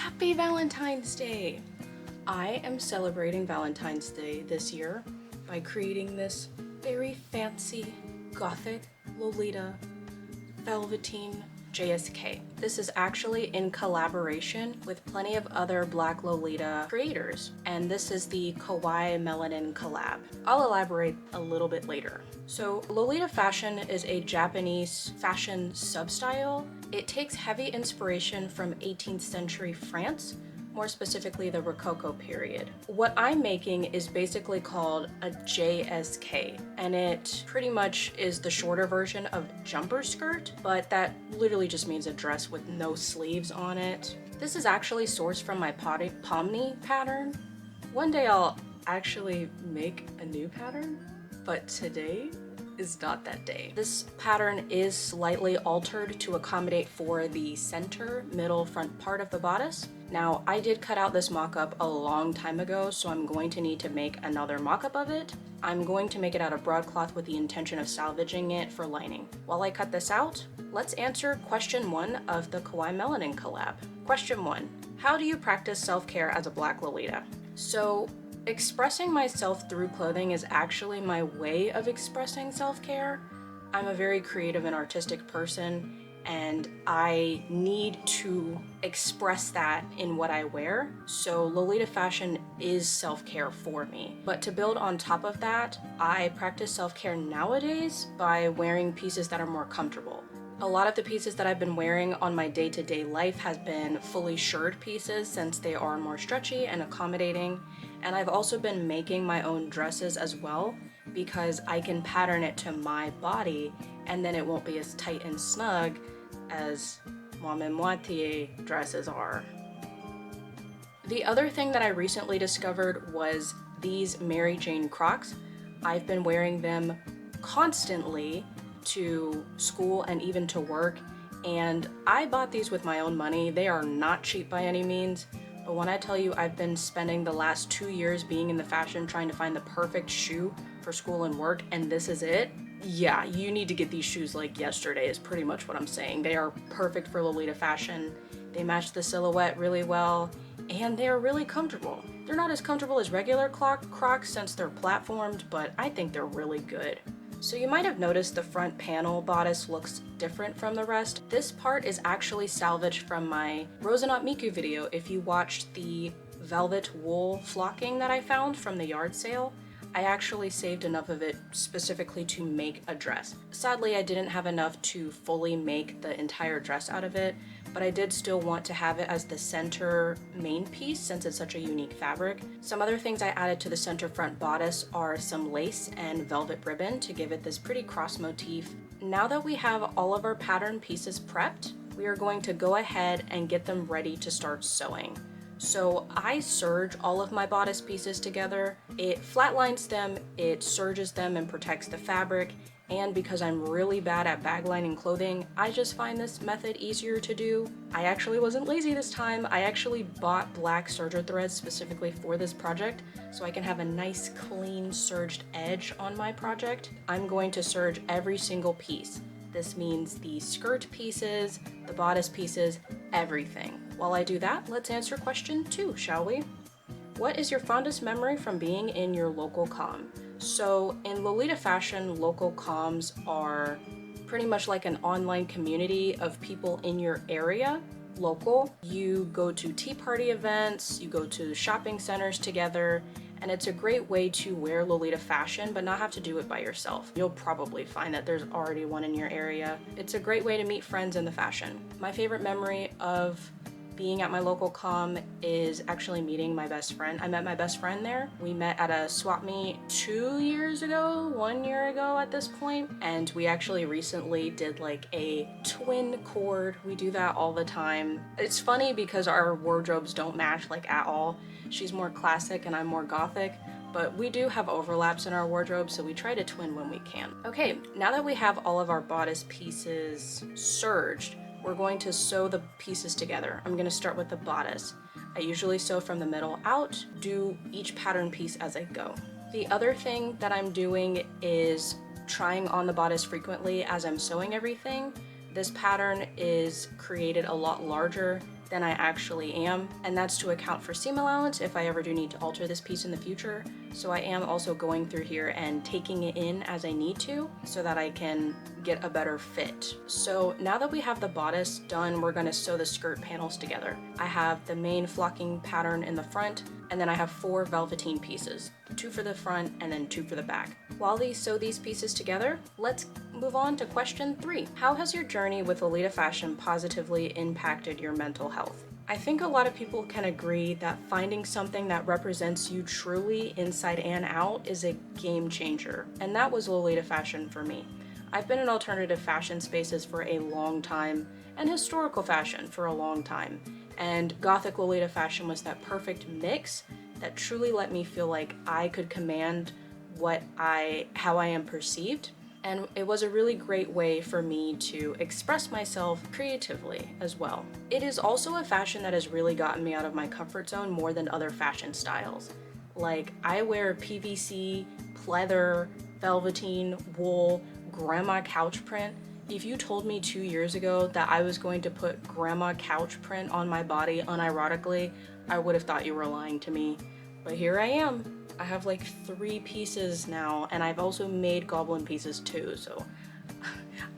Happy Valentine's Day! I am celebrating Valentine's Day this year by creating this very fancy, gothic, lolita, velveteen JSK. This is actually in collaboration with plenty of other Black Lolita creators, and this is the Kawaii Melanin Collab. I'll elaborate a little bit later. So Lolita fashion is a Japanese fashion sub-style. It takes heavy inspiration from 18th century France, more specifically the Rococo period. What I'm making is basically called a JSK, and it pretty much is the shorter version of jumper skirt, but that literally just means a dress with no sleeves on it. This is actually sourced from my Pomni pattern. One day I'll actually make a new pattern, but today is not that day. This pattern is slightly altered to accommodate for the center, middle, front part of the bodice. Now, I did cut out this mock-up a long time ago, so I'm going to need to make another mock-up of it. I'm going to make it out of broadcloth with the intention of salvaging it for lining. While I cut this out, let's answer question 1 of the Kawaii Melanin collab. Question 1, how do you practice self-care as a Black Lolita? So, expressing myself through clothing is actually my way of expressing self-care. I'm a very creative and artistic person, and I need to express that in what I wear. So Lolita fashion is self-care for me. But to build on top of that, I practice self-care nowadays by wearing pieces that are more comfortable. A lot of the pieces that I've been wearing on my day-to-day life has been fully shirred pieces since they are more stretchy and accommodating. And I've also been making my own dresses as well because I can pattern it to my body and then it won't be as tight and snug as moitié dresses are. The other thing that I recently discovered was these Mary Jane Crocs. I've been wearing them constantly to school and even to work, and I bought these with my own money. They are not cheap by any means, but when I tell you I've been spending the last 2 years being in the fashion trying to find the perfect shoe for school and work, and this is it, yeah, you need to get these shoes like yesterday is pretty much what I'm saying. They are perfect for Lolita fashion. They match the silhouette really well, and they're really comfortable. They're not as comfortable as regular Crocs since they're platformed, but I think they're really good. So you might have noticed the front panel bodice looks different from the rest. This part is actually salvaged from my Ruedonite Miku video. If you watched the velvet wool flocking that I found from the yard sale, I actually saved enough of it specifically to make a dress. Sadly, I didn't have enough to fully make the entire dress out of it, but I did still want to have it as the center main piece since it's such a unique fabric. Some other things I added to the center front bodice are some lace and velvet ribbon to give it this pretty cross motif. Now that we have all of our pattern pieces prepped, we are going to go ahead and get them ready to start sewing. So I serge all of my bodice pieces together. It flatlines them, it serges them and protects the fabric, and because I'm really bad at baglining clothing, I just find this method easier to do. I actually wasn't lazy this time. I actually bought black serger threads specifically for this project so I can have a nice clean serged edge on my project. I'm going to serge every single piece. This means the skirt pieces, the bodice pieces, everything. While I do that, let's answer question 2, shall we? What is your fondest memory from being in your local comm? So in Lolita fashion, local comms are pretty much like an online community of people in your area. Local, you go to tea party events, you go to shopping centers together, and it's a great way to wear Lolita fashion but not have to do it by yourself. You'll probably find that there's already one in your area. It's a great way to meet friends in the fashion. My favorite memory of being at my local comm is actually meeting my best friend. I met my best friend there. We met at a swap meet 2 years ago, 1 year ago at this point, and we actually recently did like a twin cord. We do that all the time. It's funny because our wardrobes don't match like at all. She's more classic and I'm more gothic, but we do have overlaps in our wardrobe, so we try to twin when we can. Okay, now that we have all of our bodice pieces serged, we're going to sew the pieces together. I'm going to start with the bodice. I usually sew from the middle out, do each pattern piece as I go. The other thing that I'm doing is trying on the bodice frequently as I'm sewing everything. This pattern is created a lot larger than I actually am, and that's to account for seam allowance if I ever do need to alter this piece in the future. So I am also going through here and taking it in as I need to so that I can get a better fit. So now that we have the bodice done, we're going to sew the skirt panels together. I have the main flocking pattern in the front, and then I have 4 velveteen pieces, 2 for the front and then 2 for the back. While we sew these pieces together, let's move on to question 3. How has your journey with Lolita fashion positively impacted your mental health? I think a lot of people can agree that finding something that represents you truly inside and out is a game changer, and that was Lolita fashion for me. I've been in alternative fashion spaces for a long time, and historical fashion for a long time, and Gothic Lolita fashion was that perfect mix that truly let me feel like I could command how I am perceived. And it was a really great way for me to express myself creatively as well. It is also a fashion that has really gotten me out of my comfort zone more than other fashion styles. Like, I wear PVC, pleather, velveteen, wool, grandma couch print. If you told me 2 years ago that I was going to put grandma couch print on my body unironically, I would have thought you were lying to me. But here I am. I have like 3 pieces now, and I've also made goblin pieces too, so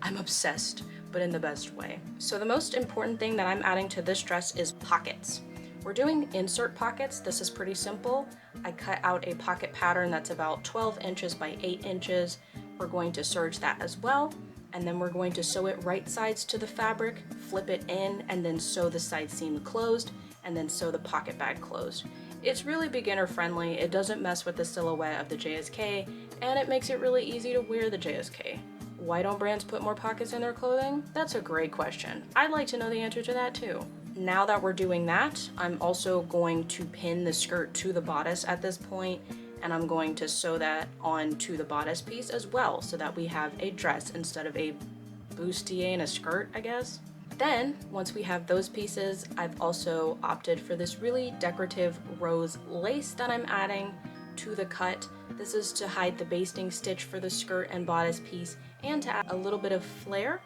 I'm obsessed, but in the best way. So the most important thing that I'm adding to this dress is pockets. We're doing insert pockets. This is pretty simple. I cut out a pocket pattern that's about 12 inches by 8 inches. We're going to serge that as well, and then we're going to sew it right sides to the fabric, flip it in, and then sew the side seam closed, and then sew the pocket bag closed. It's really beginner friendly, it doesn't mess with the silhouette of the JSK, and it makes it really easy to wear the JSK. Why don't brands put more pockets in their clothing? That's a great question. I'd like to know the answer to that too. Now that we're doing that, I'm also going to pin the skirt to the bodice at this point, and I'm going to sew that onto the bodice piece as well so that we have a dress instead of a bustier and a skirt, I guess. Then, once we have those pieces, I've also opted for this really decorative rose lace that I'm adding to the cut. This is to hide the basting stitch for the skirt and bodice piece and to add a little bit of flair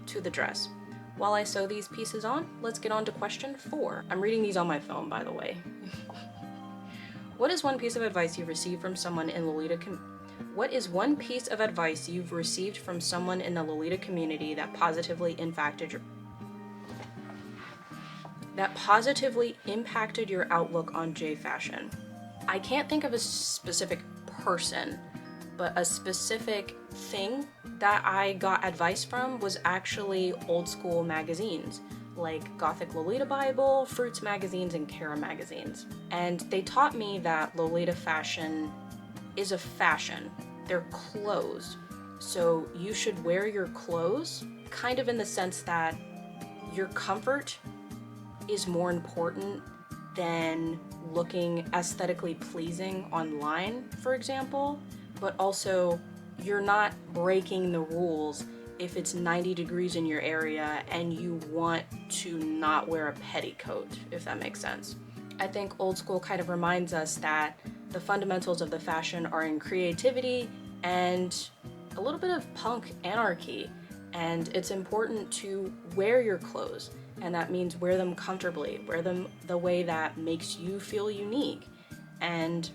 to the dress. While I sew these pieces on, let's get on to question 4. I'm reading these on my phone, by the way. What is one piece of advice you've received from someone in What is one piece of advice you've received from someone in the Lolita community that positively impacted your outlook on J fashion? I can't think of a specific person, but a specific thing that I got advice from was actually old school magazines like Gothic Lolita Bible, Fruits magazines, and Kara magazines. And they taught me that Lolita fashion is a fashion. They're clothes. So you should wear your clothes kind of in the sense that your comfort is more important than looking aesthetically pleasing online, for example, but also you're not breaking the rules if it's 90 degrees in your area and you want to not wear a petticoat, if that makes sense. I think old school kind of reminds us that the fundamentals of the fashion are in creativity and a little bit of punk anarchy, and it's important to wear your clothes, and that means wear them comfortably, wear them the way that makes you feel unique, and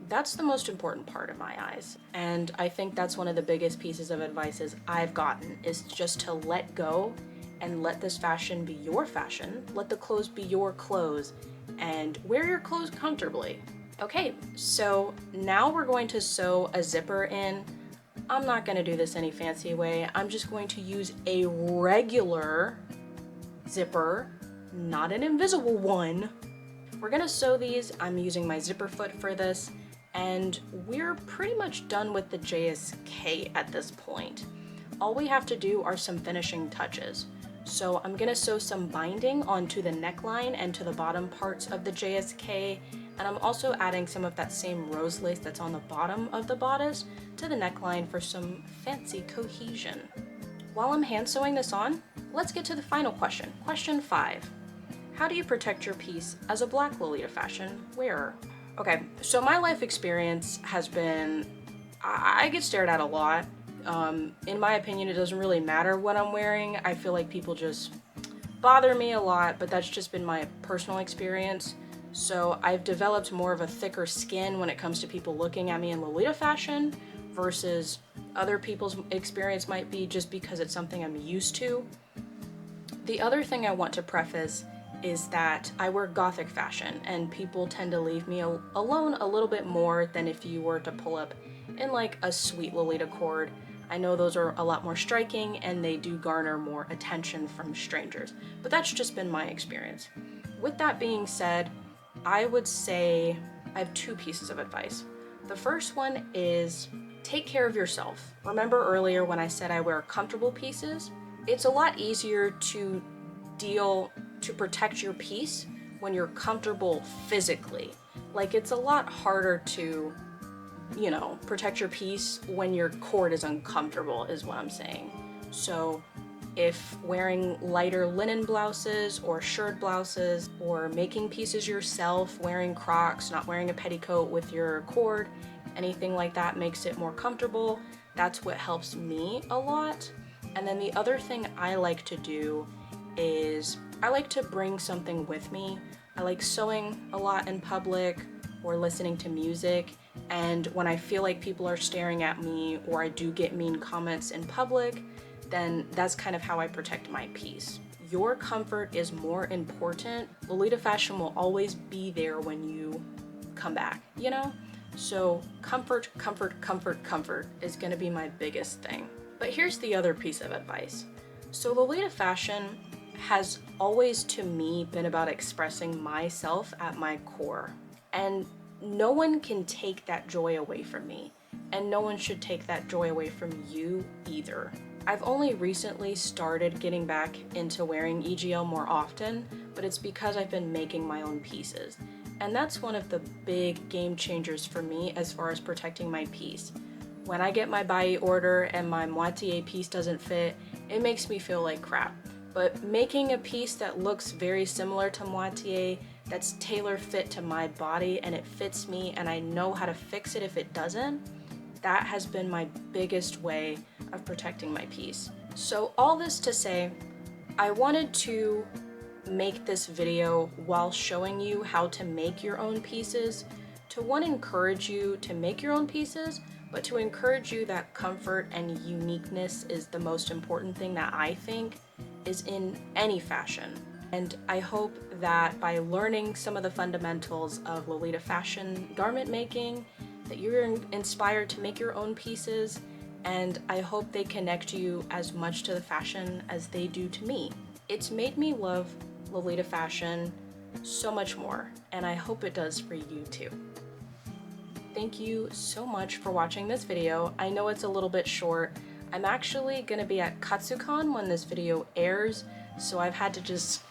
that's the most important part in my eyes. And I think that's one of the biggest pieces of advice I've gotten, is just to let go and let this fashion be your fashion, let the clothes be your clothes, and wear your clothes comfortably. Okay, so now we're going to sew a zipper in. I'm not going to do this any fancy way. I'm just going to use a regular zipper, not an invisible one. We're going to sew these. I'm using my zipper foot for this, and we're pretty much done with the JSK at this point. All we have to do are some finishing touches. So I'm going to sew some binding onto the neckline and to the bottom parts of the JSK, and I'm also adding some of that same rose lace that's on the bottom of the bodice to the neckline for some fancy cohesion. While I'm hand sewing this on, let's get to the final question. Question 5. How do you protect your piece as a Black Lolita fashion wearer? Okay, so my life experience has been, I get stared at a lot. In my opinion, it doesn't really matter what I'm wearing. I feel like people just bother me a lot, but that's just been my personal experience. So I've developed more of a thicker skin when it comes to people looking at me in Lolita fashion versus other people's experience might be just because it's something I'm used to. The other thing I want to preface is that I wear gothic fashion and people tend to leave me alone a little bit more than if you were to pull up in like a sweet Lolita cord. I know those are a lot more striking and they do garner more attention from strangers, but that's just been my experience. With that being said, I would say I have two pieces of advice. The first one is take care of yourself. Remember earlier when I said I wear comfortable pieces? It's a lot easier to protect your piece when you're comfortable physically. Like, it's a lot harder to, you know, protect your piece when your cord is uncomfortable, is what I'm saying. So if wearing lighter linen blouses or shirred blouses, or making pieces yourself, wearing Crocs, not wearing a petticoat with your cord, anything like that makes it more comfortable. That's what helps me a lot. And then the other thing I like to do is I like to bring something with me. I like sewing a lot in public or listening to music, and when I feel like people are staring at me or I do get mean comments in public, then that's kind of how I protect my piece. Your comfort is more important. Lolita fashion will always be there when you come back, you know? So comfort, comfort, comfort, comfort is gonna be my biggest thing. But here's the other piece of advice. So Lolita fashion has always, to me, been about expressing myself at my core. And no one can take that joy away from me. And no one should take that joy away from you either. I've only recently started getting back into wearing EGL more often, but it's because I've been making my own pieces. And that's one of the big game changers for me as far as protecting my piece. When I get my Bai order and my moitié piece doesn't fit, it makes me feel like crap. But making a piece that looks very similar to moitié, that's tailor fit to my body and it fits me and I know how to fix it if it doesn't, that has been my biggest way of protecting my piece. So all this to say, I wanted to make this video while showing you how to make your own pieces, to one, encourage you to make your own pieces, but to encourage you that comfort and uniqueness is the most important thing that I think is in any fashion. And I hope that by learning some of the fundamentals of Lolita fashion garment making, that you're inspired to make your own pieces, and I hope they connect you as much to the fashion as they do to me. It's made me love Lolita fashion so much more, and I hope it does for you too. Thank you so much for watching this video. I know it's a little bit short. I'm actually gonna be at Katsucon when this video airs, so I've had to just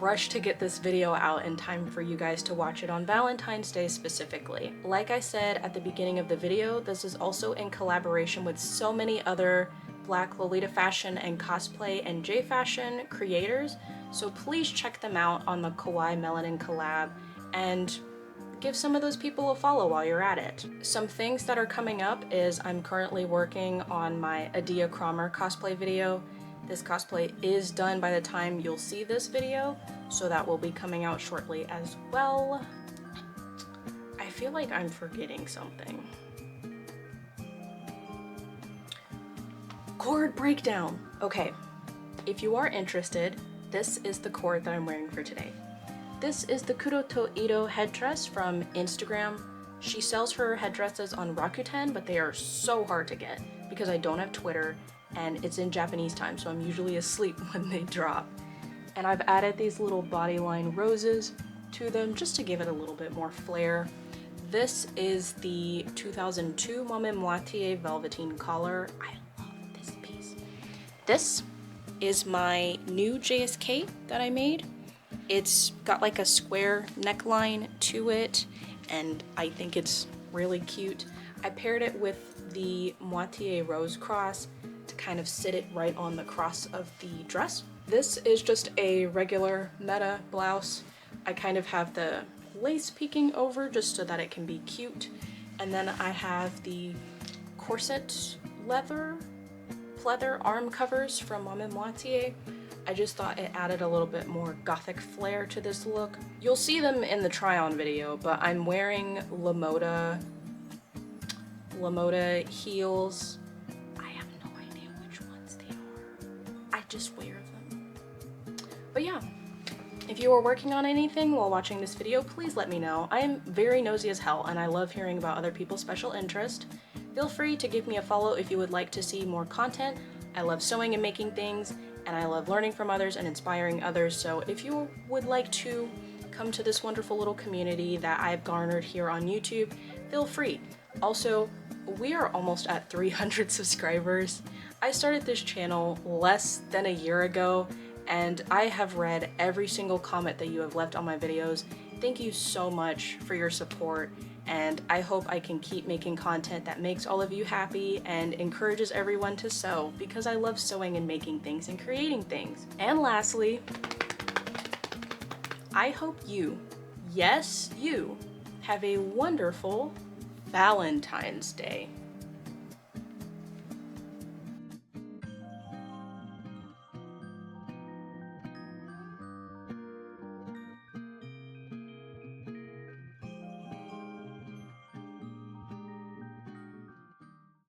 rush to get this video out in time for you guys to watch it on Valentine's Day specifically. Like I said at the beginning of the video, this is also in collaboration with so many other Black Lolita fashion and cosplay and jfashion creators, so please check them out on the Kawaii Melanin Collab and give some of those people a follow while you're at it. Some things that are coming up is I'm currently working on my Adia Cromer cosplay video. This cosplay is done by the time you'll see this video, so that will be coming out shortly as well. I feel like I'm forgetting something. Cord breakdown. Okay, if you are interested, this is the cord that I'm wearing for today. This is the Kuroto Ito headdress from Instagram. She sells her headdresses on Rakuten, but they are so hard to get because I don't have Twitter and it's in Japanese time, so I'm usually asleep when they drop. And I've added these little bodyline roses to them just to give it a little bit more flair. This is the 2002 Mame Moitié velveteen collar. I love this piece. This is my new JSK that I made. It's got like a square neckline to it, and I think it's really cute. I paired it with the Moitié rose cross to kind of sit it right on the cross of the dress. This is just a regular meta blouse. I kind of have the lace peeking over just so that it can be cute. And then I have the corset leather pleather arm covers from Mame Moitié. I just thought it added a little bit more gothic flair to this look. You'll see them in the try-on video, but I'm wearing Lamoda heels. I have no idea which ones they are. I just wear them. But yeah, if you are working on anything while watching this video, please let me know. I am very nosy as hell, and I love hearing about other people's special interest. Feel free to give me a follow if you would like to see more content. I love sewing and making things, and I love learning from others and inspiring others, so if you would like to come to this wonderful little community that I've garnered here on YouTube, feel free. Also, we are almost at 300 subscribers. I started this channel less than a year ago, and I have read every single comment that you have left on my videos. Thank you so much for your support, and I hope I can keep making content that makes all of you happy and encourages everyone to sew, because I love sewing and making things and creating things. And lastly, I hope you, yes you, have a wonderful Valentine's Day.